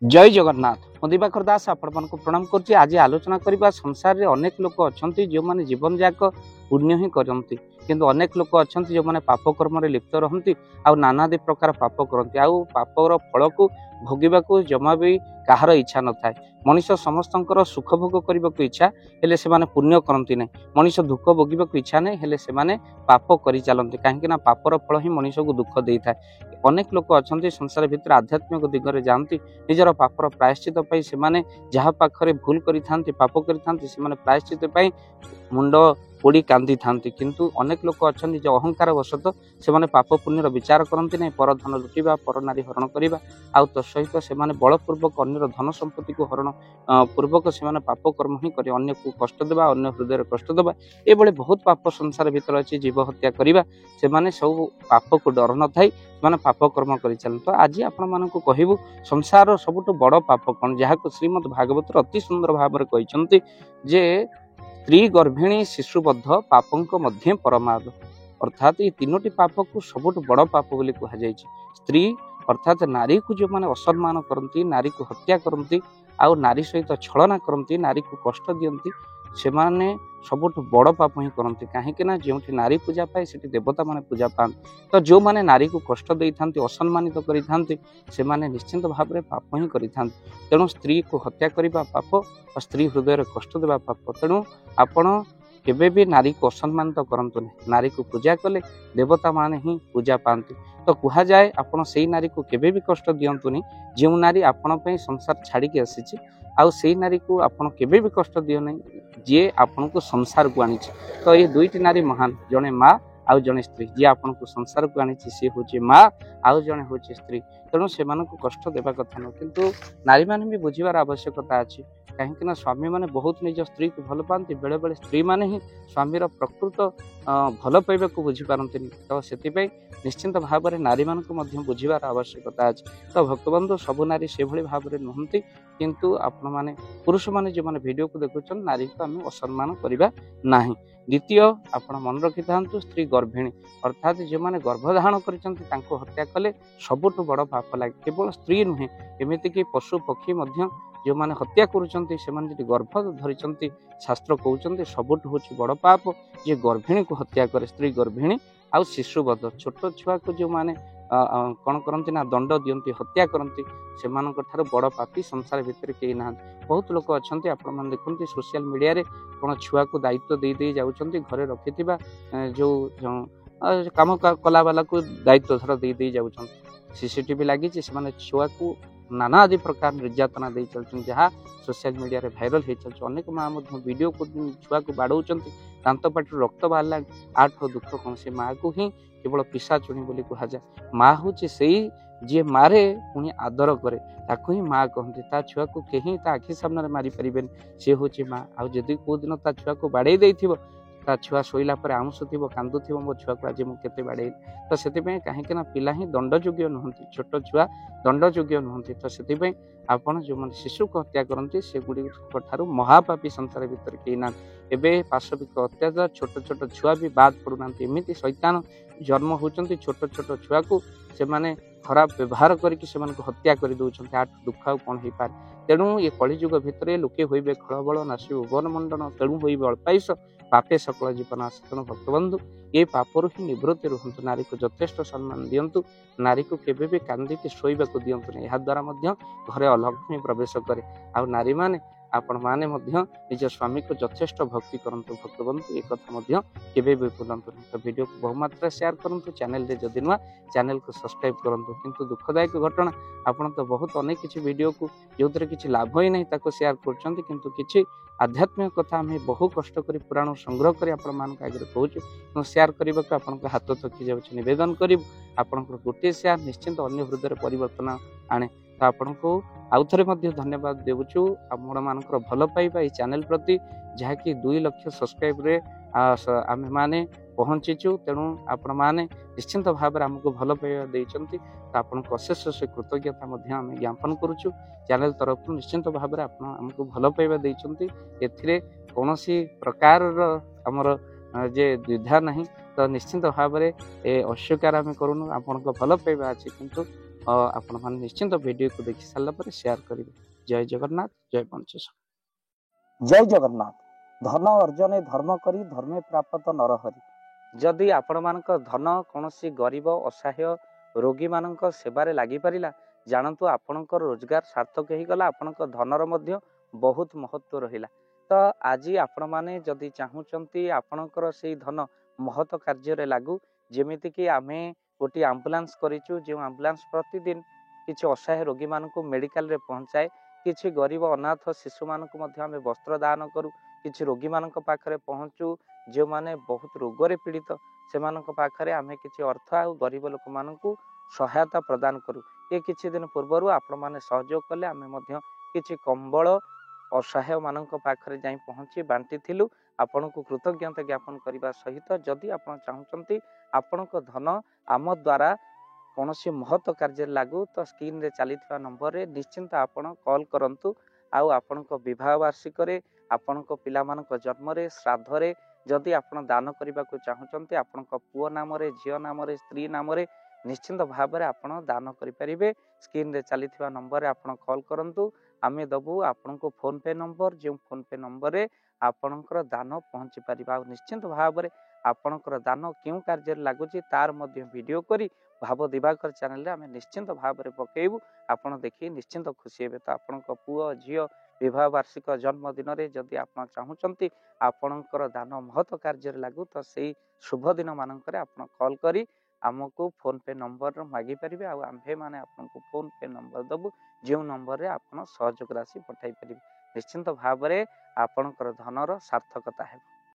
जय जगन्नाथ मु दिवाकर दास आपण प्रणाम करुच्ची। आज आलोचना करवा संसार रे अनेक लोक अच्छा जो मैंने जीवन जाक पुण्य ही करती किंतु अनेक लोक अच्छा जो मैंने पाप कर्म लिप्त रहती आउ नानादि प्रकार पाप करती आउ पापर फल को भोगवाक जमा भी कहार इच्छा न थाए। मनीष समस्त सुख भोग करने को इच्छा हेले से माने पुण्य करती ना। मनीष दुख भोगवाक इच्छा नहीं हेले से माने पाप कर चलती कहीं पापर फल ही मनीष को दुख दे था। अनेक लोक अच्छा संसार भितर आध्यात्मिक दिगरे जाती निजर पापर प्रायश्चित से जहाँ पाखरे भूल करी पाप करी प्रायश्चित मुंड पोड़ी कांदी था किंतु अनेक लोक अच्छा जो अहंकार वशत से पाप पुण्यर विचार करती नहीं। पर धन लुटिबा पर नारी हरण करवा आउ तो सहित से बलपूर्वक अन्यर धन संपत्ति को हरण पूर्वक से पाप कर्म ही कर अन्य को कष्ट देवा अन्य हृदय कष्ट देवा ये बहुत पाप संसार भीतर अच्छी जीव हत्या करवा से सब पाप को डर न थाई मैंने पाप कर्म कर चल। तो आज आपण कहबू संसार सबुठ बड़ पाप कौन जहाँ श्रीमद भागवत अति सुंदर भाव में कहते जे स्त्री गर्भिणी शिशुबद्ध पापंक मध्य परमाद अर्थात ये तीनोटी पाप को सबुठ बड़ पाप बोली कहुई। स्त्री अर्थात नारी को जो मैंने असम्मान करती नारी को हत्या करती आउ नारी सहित छलना करती नारी को कष्ट दियंती से माने सबुठ बड़ पाप ही करती कहीं जो नारी पूजा पाए से देवता माने पूजा पाते। तो जो माने नारी को कष्ट दे था असम्मानित से माने निश्चिंत भाव में पाप ही करि तेणु स्त्री को हत्या करने पाप और स्त्री हृदय कष्ट देवा पाप। तेणु आपण केबे भी नारी को असम्मानित करंतु नहीं। नारी को पूजा कले देवता माने ही पूजा पाती। तो कह जाए आपण से नारी को केबे भी कष्ट दियंतु नहीं। जो नारी आपण पे संसार छाड़ी आसी आउ से नारी को आपण केबे भी कष्ट दियो नहीं जी आपण को संसार को आनी। तो ये दुईटी नारी महान जड़े माँ आउ जड़े स्त्री जी आपण को संसार को आनी सी हूँ माँ आउ जड़े हूँ स्त्री। तेणु से कष्ट देवा कथा न किंतु नारी मैंने भी बुझार आवश्यकता अच्छी कहीं स्वामी मैंने बहुत निज स्त्री को भल पाती बेले बेले स्त्री मैंने ही स्वामीर प्रकृत भल पाइबा को बुझीपारती। तो से निश्चिंत भाव में नारी मान बुझार आवश्यकता अच्छी। तो भक्तबंधु सबु नारी से भाव में नुहति किंतु आपण मैंने पुरुष मैंने जो मैंने वीडियो को देखुन नारी को आम असम्मान करवा ना। द्वितीय आपण मन रखि था स्त्री गर्भिणी अर्थात जो मैंने गर्भधारण कर हत्या कले सबुठ बड़ पाप लगे। केवल स्त्री नुहे एमती कि पशु पक्षी जो मैंने हत्या कर गर्भ धरी शास्त्र कहते सबुठ हूँ बड़ पाप जे गर्भिणी को हत्या करे। स्त्री गर्भिणी आउ शिशुबद्ध छोट छुआ को जो मैंने कौन करती ना दंड दियंती हत्या करती से बड़ पापी संसार भितर कहीं ना। बहुत लोक अच्छा आपण मैंने देखते सोशल मीडिया रे कौन छुआ को दायित्व दे जाऊँच घरे रखि जो कम कला वाला को दायित्व धर दे जाऊँ सीसीटीवी लगी से छुआ को नाना आदि प्रकार निर्यातना दे चलते जहाँ सोशल मीडिया रे भाइराल हो चलते। अनेक माँ वीडियो को छुआ को बाड़ौ दांत पाटी रक्त बाहर आठ दुख कौन से माँ को ही केवल पिशाचुणी बोली कह जाए। माँ हूँ से जी मारे पुणी आदर करे ताकू ही माँ कहते। ता छुआ को कहीं आखि सामने मारी पारे सी हूँ माँ। आदि कौ दिन ता छुआ को बाड़े ता छुआ शोला पर आमुसुव कांदुव मो छुआ को आज मुझे बाड़े। तो से कहीं पिला ही दंडयोग्य नुहति छोट छुआ दंडयोग्य नुहति। तो से आपण जो मैंने शिशु को हत्या करती से गुड़ महापापी संसार भितर कहीं ना। एवं पार्श्विक अत्याचार छोट छोट छुआ भी बाद पड़ूना एमती शैतान जन्म होती छोट छोट छुआ को से माने खराब व्यवहार करके हत्या कर दौरान आठ दुख कौन हो पाए। तेणु ये कलिजुग भितर लोके होइबे खलबल नाशिब भुवन मंडन तेणु होइबे अल्पायुष पापे सकल जीवन आस। तेणु भक्तबंधु ये पापरू ही निवृत्ति रुहतु नारी को यथेष्ट सम्मान दिंतु नारी को केबे भी कांदिकी शोइबा को दिंतु नहीं। द्वारा घरे अलक्ष्मी प्रवेश करे आ नारी माने आपण माने निज स्वामी को यथेष्ट भक्ति करंतु। भक्तबंधु एक कथा केबे भी भूलंतु नहीं। तो वीडियो को बहुमात्रा शेयर करंतु चैनल रे जदि नुआ चैनल को सब्सक्राइब करंतु। किंतु दुखदायक घटना आपण तो बहुत अनेक किछि वीडियो को जो किछि लाभ ही नहीं ताको शेयर करछंती किंतु किछि आध्यात्मिक कथा आम बहु कष्ट करी पुराण संग्रह करी आपण मानक आगे कहूँ शेयर करने को आपण हाथ थकी जाऊँ निवेदन करूँ आपण गोटे शेयर निश्चिंत अन्य हृदय परिवर्तन आने। तो आपण को आउ थे धन्यवाद देवुचु आपण मानकर भल पाइबा ये चैनल प्रति जहाँकि 2 लाख सब्सक्राइब रे आम माने पहुँचीचु। तेणु आपण माने निश्चिंत भाव में आमको भल पाइबा देइचंती। तो आपण को अशेष अशेष कृतज्ञता आम ज्ञापन करुचु चैनल तरफ निश्चिंत भाव में आपण आमको भल पाइबा देइचंती। एथिरे कौनसी प्रकार आमर जे द्विधा नहीं। तो निश्चिंत भाव में अस्वीकार आम करूँ आपण को भल पाइबा अच्छे किंतु आपण मैंने निश्चिंत वीडियो को देखि सारा पर शेयर करेंगे। जय जगन्नाथ, जय पंचेश्वर। जय जगन्नाथ। धन अर्जने धर्म करी धर्मे प्राप्त नरहरि। जदि आपण मानक धन कौन गरीब असहाय रोगी मानक सेवारे लगी पारिला जानतु आपणकर रोजगार सार्थक हो गला, आपणक धनर मध्य बहुत महत्व रहिला। तो आज आपण माने जदि चाहूचंती आपणकर से धन महत कार्य लागू, जेमिति कि आमे गोटे आम्बुलांस करिचु, जो आम्बुलांस प्रतिदिन किछि असहाय रोगी मानक मेडिकल रे पहुंचाए, किछि गरीब अनाथ शिशु मानक मध्य आमे वस्त्र दान करू, किछि रोगी मानक पाखरे पहुंचू जो माने बहुत रोगरे पीड़ित से पाखरे आमे किछि अर्थ आ गरीब लोक मानकू सहायता प्रदान करू। ये किछि दिन पूर्व आपण माने सहयोग कले, आमे मध्य किछि कंबल असहाय मानक पाखरे जाई पहुंची बांटी थिलु। आपनको कृतज्ञता ज्ञापन करने सहित जदि आपण चाहूचंती आपणक धन आम द्वारा कौन महत कार्य लागू, तो स्क्रीन रे चली नंबर रे निश्चिंत आपण कॉल करंतु। आउ आपणक विवाह वार्षिक आपणक पिला मानक जन्म रे श्राद्ध रे जदि आपण दान करने को चाहूचंती आपणक पुओ नाम रे झियो नाम रे स्त्री नाम रे निश्चिंत भाव में आपण दान करें। स्क्रीन रे चली नंबर रे आपण कॉल करंतु, आमे दबु आपनको फोन पे नंबर, जो फोन पे नंबर रे आपणकर दान पहुंची पारिबा। निश्चिंत भाव में आपणकर दान क्यों कार्य लगुच तार मध्य वीडियो करी भाव दिवाकर चैनल रे आमे निश्चिंत भाव में पकेबू, आपण देखि निश्चिंत खुशी हेबे। तो आपणक पुओ झियो विवाह वार्षिक जन्मदिन रे जदि आपण चाहूचंती आपणकर दान महत कार्य लागू, तो से शुभ दिन मानक आप कॉल करी आमको फोन पे नंबर मागी पारिबे। आम्भे माने आपनको फोन पे नंबर दबु, जो नंबर रे आपण सहयोग राशि पठाई पारिबे। निश्चिंत भाव में आपणकर धनर सार्थकता हेबो।